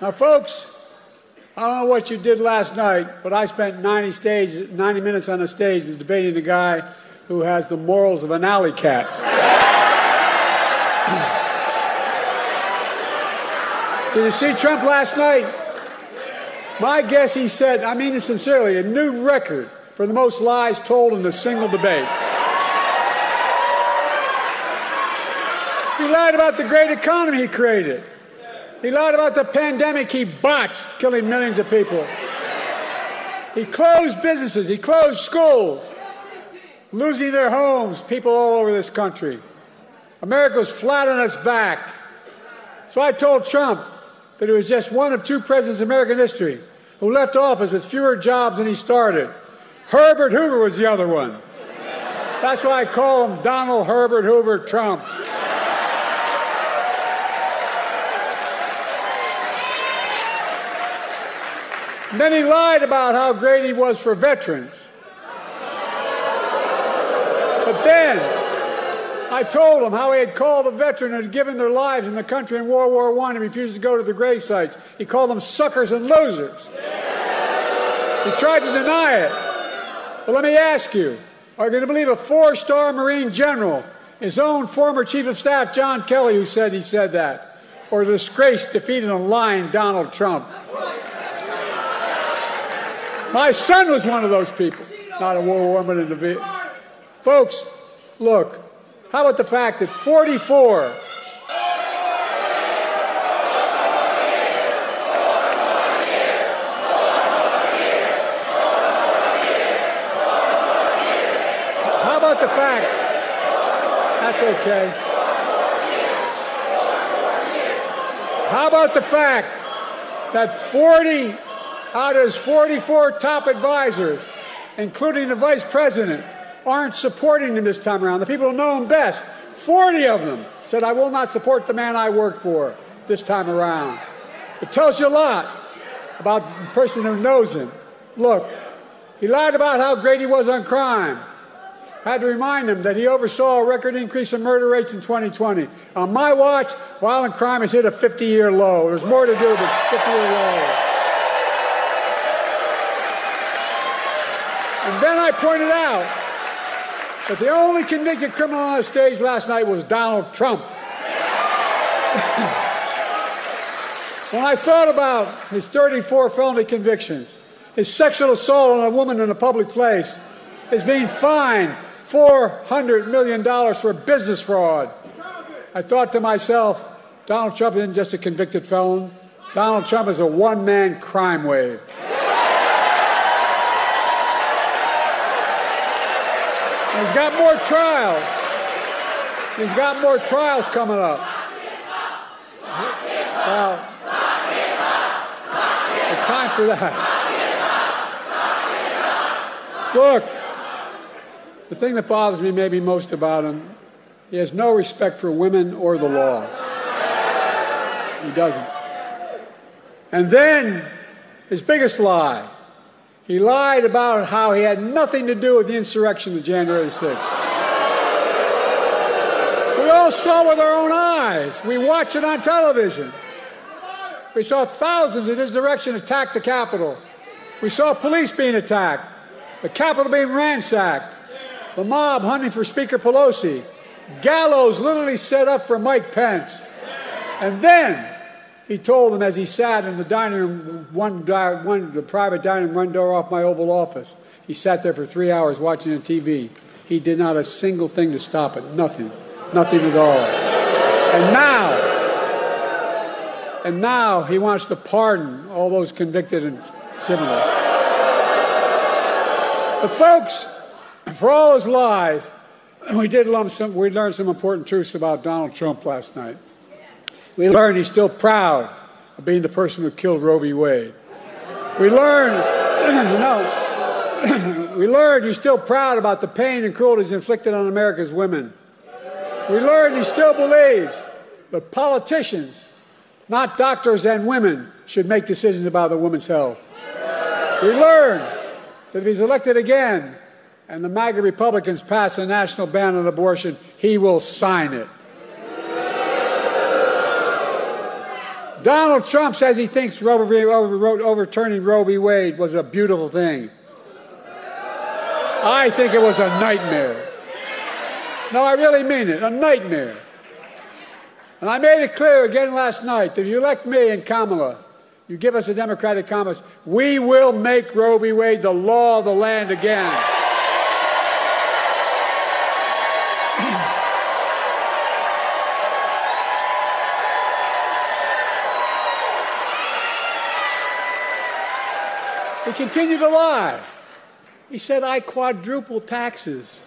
Now, folks, I don't know what you did last night, but I spent 90 minutes on a stage debating a guy who has the morals of an alley cat. Did you see Trump last night? My guess he set, I mean it sincerely, a new record for the most lies told in a single debate. He lied about the great economy he created. He lied about the pandemic he botched, killing millions of people. He closed businesses. He closed schools, losing their homes, people all over this country. America was flat on its back. So I told Trump that he was just one of two presidents in American history who left office with fewer jobs than he started. Herbert Hoover was the other one. That's why I call him Donald Herbert Hoover Trump. And then he lied about how great he was for veterans. But then I told him how he had called a veteran who had given their lives in the country in World War I and refused to go to the grave sites. He called them suckers and losers. He tried to deny it. But let me ask you, are you going to believe a four-star Marine general, his own former Chief of Staff, John Kelly, who said he said that? Or a disgraced, defeated, and lying Donald Trump? My son was one of those people, not a World War but in the Vietnam. Folks, look, how about the fact that 44 How about the fact, that's okay. How about the fact that 40 out of his 44 top advisors, including the vice president, aren't supporting him this time around? The people who know him best, 40 of them said, I will not support the man I work for this time around. It tells you a lot about the person who knows him. Look, he lied about how great he was on crime. I had to remind him that he oversaw a record increase in murder rates in 2020. On my watch, violent crime has hit a 50-year low. There's more to do with a 50-year low. And then I pointed out that the only convicted criminal on the stage last night was Donald Trump. When I thought about his 34 felony convictions, his sexual assault on a woman in a public place, his being fined $400 million for business fraud, I thought to myself, Donald Trump isn't just a convicted felon. Donald Trump is a one-man crime wave. He's got more trials. He's got more trials coming up. Well, it's time for that. Look, the thing that bothers me maybe most about him, he has no respect for women or the law. He doesn't. And then, his biggest lie, he lied about how he had nothing to do with the insurrection of January 6th. We all saw with our own eyes. We watched it on television. We saw thousands in his direction attack the Capitol. We saw police being attacked, the Capitol being ransacked, the mob hunting for Speaker Pelosi, gallows literally set up for Mike Pence. And then he told them as he sat in the dining room, the private dining room, one door off my Oval Office. He sat there for 3 hours watching the TV. He did not a single thing to stop it. Nothing. Nothing at all. And now he wants to pardon all those convicted and criminals. But folks, for all his lies, we learned some important truths about Donald Trump last night. We learned he's still proud of being the person who killed Roe v. Wade. We learned he's still proud about the pain and cruelties inflicted on America's women. We learned he still believes that politicians, not doctors and women, should make decisions about the woman's health. We learned that if he's elected again and the MAGA Republicans pass a national ban on abortion, he will sign it. Donald Trump says he thinks overturning Roe v. Wade was a beautiful thing. I think it was a nightmare. No, I really mean it, a nightmare. And I made it clear again last night that if you elect me and Kamala, you give us a Democratic Congress, we will make Roe v. Wade the law of the land again. He continued to lie. He said, I quadruple taxes.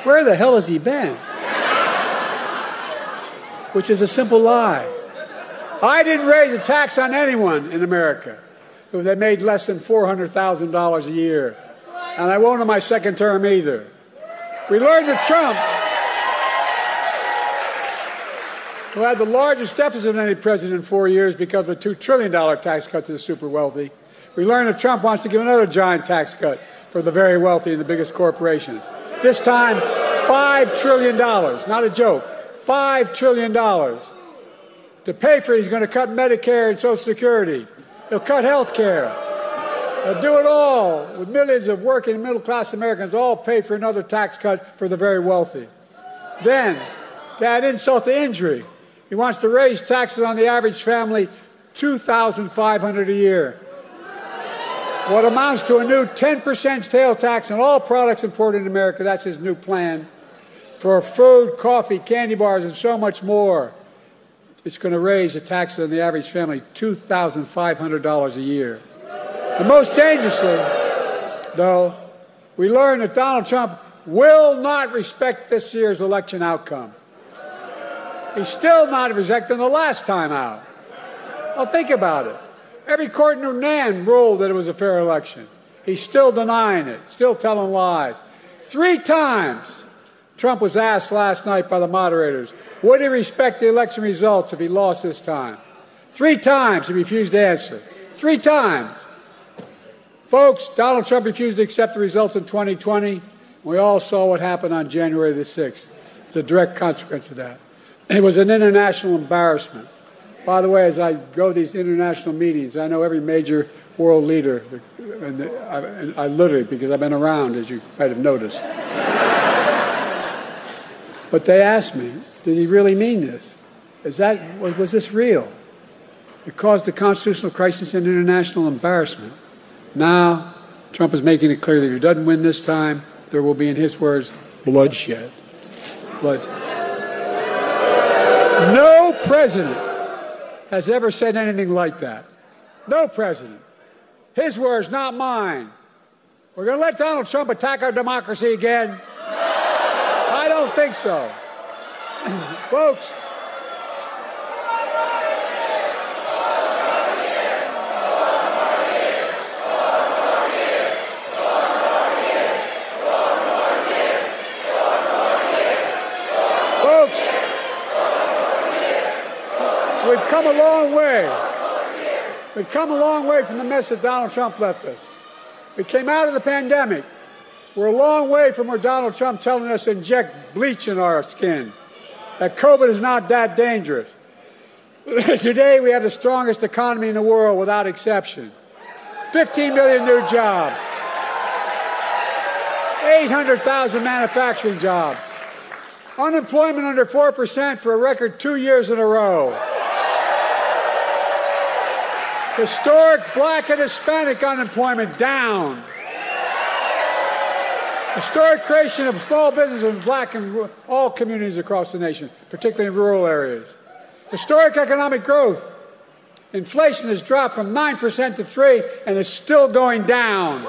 Where the hell has he been? Which is a simple lie. I didn't raise a tax on anyone in America who they made less than $400,000 a year. And I won't in my second term either. We learned that Trump, who had the largest deficit of any president in 4 years because of a $2 trillion tax cut to the super wealthy, we learned that Trump wants to give another giant tax cut for the very wealthy and the biggest corporations. This time, $5 trillion, not a joke, $5 trillion. To pay for it, he's going to cut Medicare and Social Security. He'll cut health care. He'll do it all with millions of working middle-class Americans all pay for another tax cut for the very wealthy. Then, to add insult to injury, he wants to raise taxes on the average family $2,500 a year. What amounts to a new 10% sales tax on all products imported in America. That's his new plan. For food, coffee, candy bars, and so much more. It's going to raise the taxes on the average family $2,500 a year. And most dangerously, though, we learned that Donald Trump will not respect this year's election outcome. He's still not respecting the last time out. Well, think about it. Every court in Newnan ruled that it was a fair election. He's still denying it, still telling lies. 3 times Trump was asked last night by the moderators, would he respect the election results if he lost this time? 3 times he refused to answer. 3 times. Folks, Donald Trump refused to accept the results in 2020. We all saw what happened on January the 6th. It's a direct consequence of that. It was an international embarrassment. By the way, as I go to these international meetings, I know every major world leader, and I literally, because I've been around, as you might have noticed. But they asked me, did he really mean this? Was this real? It caused a constitutional crisis and international embarrassment. Now, Trump is making it clear that if he doesn't win this time, there will be, in his words, bloodshed. No president has ever said anything like that. No president. His words, not mine. We're going to let Donald Trump attack our democracy again? I don't think so. Folks, we've come a long way. We've come a long way from the mess that Donald Trump left us. We came out of the pandemic. We're a long way from where Donald Trump telling us to inject bleach in our skin, that COVID is not that dangerous. Today, we have the strongest economy in the world without exception. 15 million new jobs. 800,000 manufacturing jobs. Unemployment under 4% for a record 2 years in a row. Historic black and Hispanic unemployment down. Historic creation of small businesses in black and all communities across the nation, particularly in rural areas. Historic economic growth. Inflation has dropped from 9% to 3% and is still going down.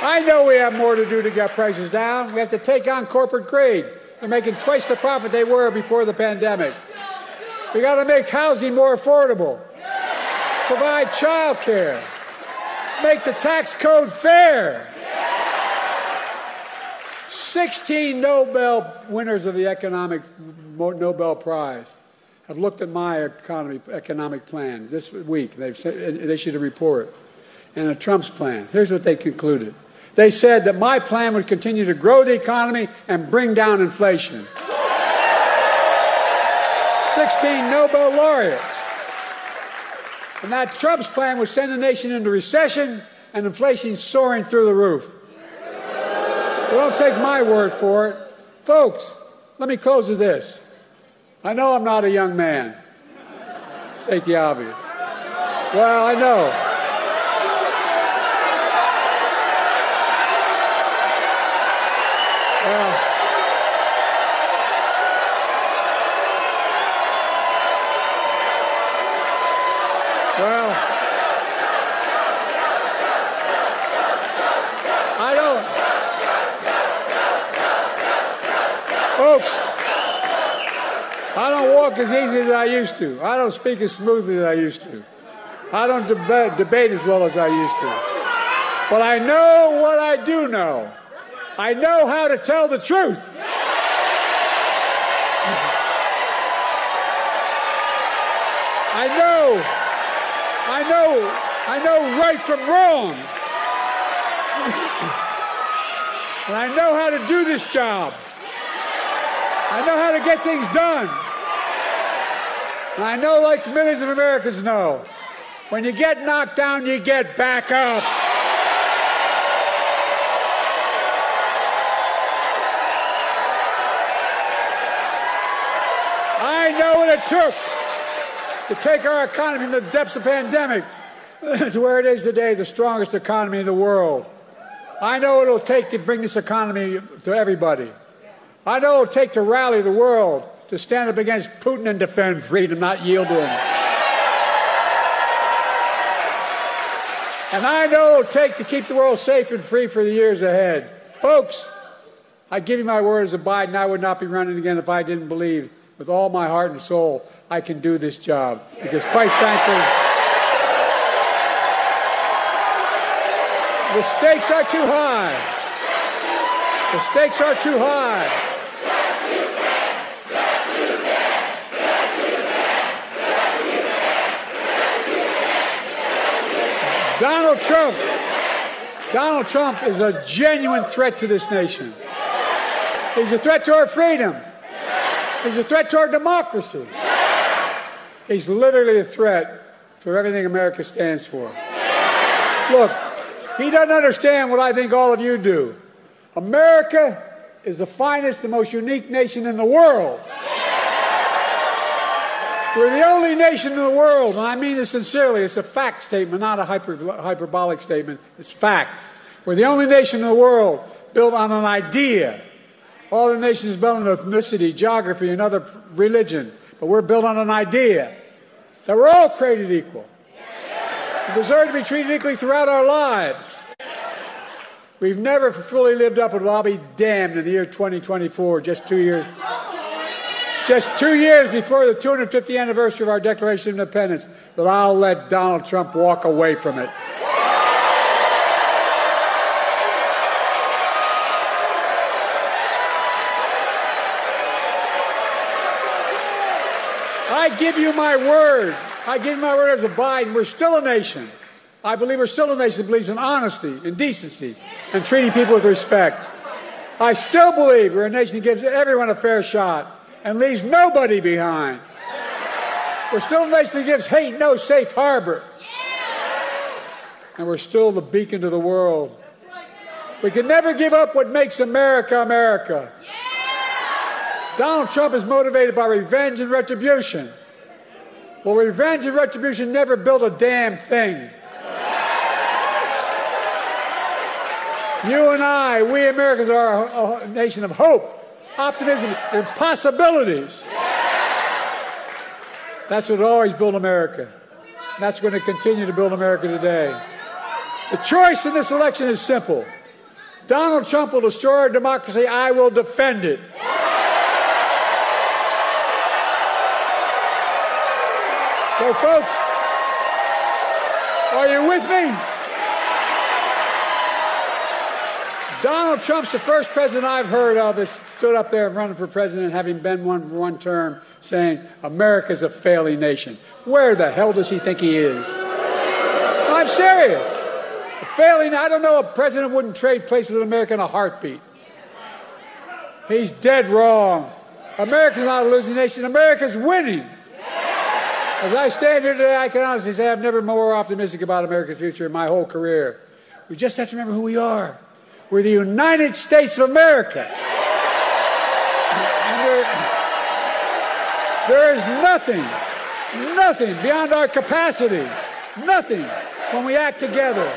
I know we have more to do to get prices down. We have to take on corporate greed. They're making twice the profit they were before the pandemic. We got to make housing more affordable, provide child care, make the tax code fair. 16 Nobel winners of the economic Nobel Prize have looked at my economic plan this week. They've issued a report and a Trump's plan. Here's what they concluded. They said that my plan would continue to grow the economy and bring down inflation. 16 Nobel laureates. And that Trump's plan would send the nation into recession and inflation soaring through the roof. But don't take my word for it. Folks, let me close with this. I know I'm not a young man. State the obvious. Well, I know. Well, I don't. Folks, I don't walk as easy as I used to. I don't speak as smoothly as I used to. I don't debate as well as I used to. But I know what I do know. I know how to tell the truth. I know right from wrong. And I know how to do this job. I know how to get things done. And I know, like millions of Americans know, when you get knocked down, you get back up. I know what it took to take our economy from the depths of the pandemic to where it is today, the strongest economy in the world. I know what it'll take to bring this economy to everybody. I know what it'll take to rally the world to stand up against Putin and defend freedom, not yield to him. And I know what it'll take to keep the world safe and free for the years ahead. Folks, I give you my word as a Biden, I would not be running again if I didn't believe with all my heart and soul I can do this job. Because quite frankly, the stakes are too high. The stakes are too high. Donald Trump is a genuine threat to this nation. He's a threat to our freedom. He's a threat to our democracy. He's literally a threat for everything America stands for. Look, he doesn't understand what I think all of you do. America is the finest, the most unique nation in the world. We're the only nation in the world, and I mean this sincerely. It's a fact statement, not a hyperbolic statement. It's fact. We're the only nation in the world built on an idea. All the nations built on ethnicity, geography, and other religion. But we're built on an idea that we're all created equal. We deserve to be treated equally throughout our lives. We've never fully lived up to it. I'll be damned in the year 2024, just 2 years before the 250th anniversary of our Declaration of Independence, that I'll let Donald Trump walk away from it. I give you my word. I give you my word as a Biden. We're still a nation. I believe we're still a nation that believes in honesty and decency and treating people with respect. I still believe we're a nation that gives everyone a fair shot and leaves nobody behind. We're still a nation that gives hate no safe harbor. And we're still the beacon to the world. We can never give up what makes America, America. Donald Trump is motivated by revenge and retribution. Well, revenge and retribution never built a damn thing. You and I, we Americans, are a nation of hope, optimism, and possibilities. That's what always built America. That's going to continue to build America today. The choice in this election is simple. Donald Trump will destroy our democracy. I will defend it. So, folks, are you with me? Donald Trump's the first president I've heard of that stood up there running for president, having been one for one term, saying America's a failing nation. Where the hell does he think he is? I'm serious. Failing, I don't know, a president wouldn't trade places with America in a heartbeat. He's dead wrong. America's not a losing nation. America's winning. As I stand here today, I can honestly say I've never been more optimistic about America's future in my whole career. We just have to remember who we are. We're the United States of America. And there is nothing beyond our capacity, nothing when we act together.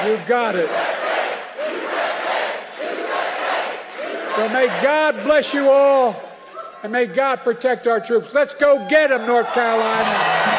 You got it. So may God bless you all, and may God protect our troops. Let's go get them, North Carolina.